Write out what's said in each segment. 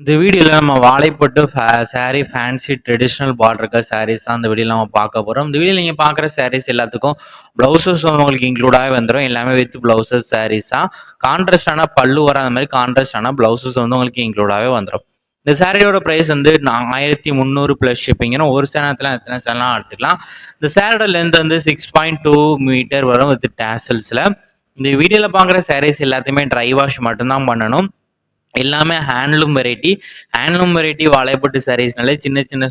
இந்த வீடியோல நம்ம வாழைப்பட்டு sorry fancy traditional border sarees தான் இந்த வீடியோல நம்ம பார்க்க போறோம். இந்த வீடியோல நீங்க பார்க்குற சாரீஸ் எல்லாத்துக்கும் பிளவுசஸ் வந்து உங்களுக்கு இன்க்ளூடாகவே வந்துடும். எல்லாமே வித் பிளவுசஸ் சாரீஸ் தான். கான்ட்ராஸ்டான பல்லு வராத மாதிரி கான்ட்ராஸ்டான பிளவுசஸ் வந்து உங்களுக்கு இன்க்ளூடாகவே வந்துடும். இந்த சாரியோட ப்ரைஸ் வந்து 1300 ப்ளஸ் ஷிப்பிங்னு ஒரு சேனத்தில் எத்தனை சேனலாம் எடுத்துக்கலாம். இந்த சாரியோட லென்த் வந்து 6.2 மீட்டர் வரும் வித் டேசல்ஸில். இந்த வீடியோவில் பார்க்குற சாரீஸ் எல்லாத்தையுமே ட்ரை வாஷ் மட்டும்தான் பண்ணணும். எல்லாமே ஹேண்ட்லூம் வெரைட்டி வாழைப்பட்டு சாரீஸ்னாலே சின்ன சின்ன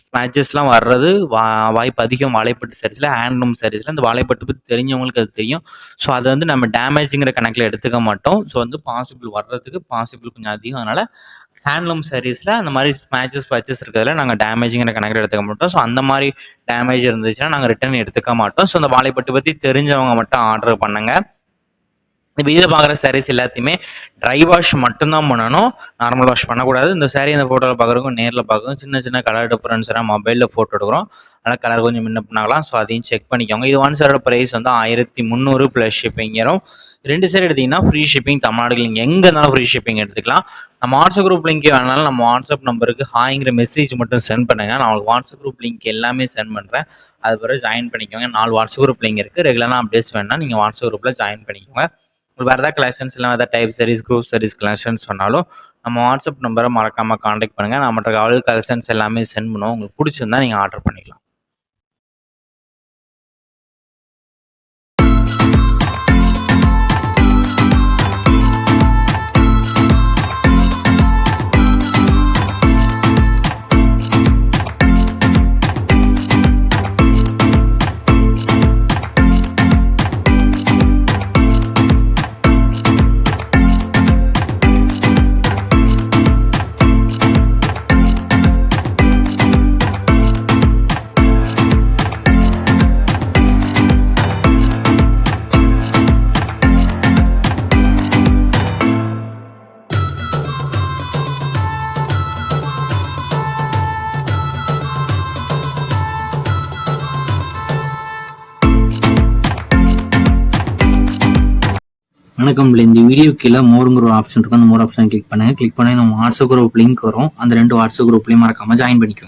ஸ்பேச்சஸ்லாம் வர்றது வாய்ப்பு அதிகம். வாழைப்பட்டு சாரீஸில் ஹேண்ட்லூம் சாரீஸில் இந்த வாழைப்பட்டு பற்றி தெரிஞ்சவங்களுக்கு அது தெரியும். ஸோ அதை வந்து நம்ம டேமேஜுங்கிற கணக்கில் எடுத்துக்க மாட்டோம். ஸோ வந்து வர்றதுக்கு பாசிபிள் கொஞ்சம் அதிகம். அதனால் ஹேண்ட்லூம் சாரீஸில் அந்த மாதிரி ஸ்பேச்சஸ் இருக்கிறதுல நாங்கள் டேமேஜுங்கிற கணக்கில் எடுத்துக்க மாட்டோம். ஸோ அந்த மாதிரி டேமேஜ் இருந்துச்சுன்னா நாங்கள் ரிட்டர்ன் எடுத்துக்க மாட்டோம். ஸோ அந்த வாழைப்பட்டு பற்றி தெரிஞ்சவங்க மட்டும் ஆர்டர் பண்ணுங்கள். இந்த வீடியோவில் பார்க்குற சாரீஸ் எல்லாத்தையுமே ட்ரை வாஷ் மட்டும்தான் பண்ணணும். நார்மல் வாஷ் பண்ணக்கூடாது. இந்த சாரீ அந்த ஃபோட்டோவில் பார்க்குறதுக்கும் நேரில் பார்க்குறதுக்கும் சின்ன சின்ன கலர் டிஃப்ரென்ஸ்லாம் மொபைலில் ஃபோட்டோ எடுக்கிறோம். அதனால் கலர் கொஞ்சம் முன்ன பண்ணாங்களாம். ஸோ அதையும் செக் பண்ணிக்கோங்க. இது ஒன் சாரோட ப்ரைஸ் வந்து 1300 ப்ளஸ் ஷிப்பிங் வரும். 2 சாரி எடுத்திங்கன்னா ஃப்ரீ ஷிப்பிங். தமிழ்நாடுக்கு நீங்கள் எங்கே இருந்தாலும் ஃப்ரீ ஷிப்பிங் எடுத்துக்கலாம். நம்ம வாட்ஸ்அப் குரூப் லிங்க் வேணாலும் நம்ம வாட்ஸ்அப் நம்பருக்கு ஹாய்ங்கிற மெசேஜ் மட்டும் சென்ட் பண்ணுங்கள். நான் உங்களுக்கு வாட்ஸ்அப் குரூப் லிங்க் எல்லாமே சென்ட் பண்ணுறேன். அது பிறகு ஜாயின் பண்ணிக்கோங்க. 4 வாட்ஸ்அப் குரூப் லிங்க் இருக்குது. ரெகுலராக அப்டேட்ஸ் வேணுன்னா நீங்கள் வாட்ஸ்அப் குரூப்பில் ஜாயின் பண்ணிக்கோங்க. வேறு ஏதாவது கலெக்ஷன்ஸ் இல்லை ஏதாவது type sarees group sarees collections சொன்னாலும் நம்ம வாட்ஸ்அப் நம்பரை மறக்காமல் காண்டாக்ட் பண்ணுங்கள். நான் மற்ற ஆல் கலெக்ஷன்ஸ் எல்லாமே சென்ட் பண்ணுவோம். உங்களுக்கு பிடிச்சிருந்தா நீங்கள் ஆர்டர் பண்ணிக்கலாம். வணக்கம். இந்த வீடியோ கீழே மோருங்கிற ஒரு ஆப்ஷன் இருக்கும். அந்த மோர் ஆப்ஷன் கிளிக் பண்ணி நம்ம வாட்ஸ்அப் குரூப் லிங்க் வரும். அந்த 2 வாட்ஸ்அப் குரூப்லையும் மறக்காம ஜாயின் பண்ணிக்கோங்க.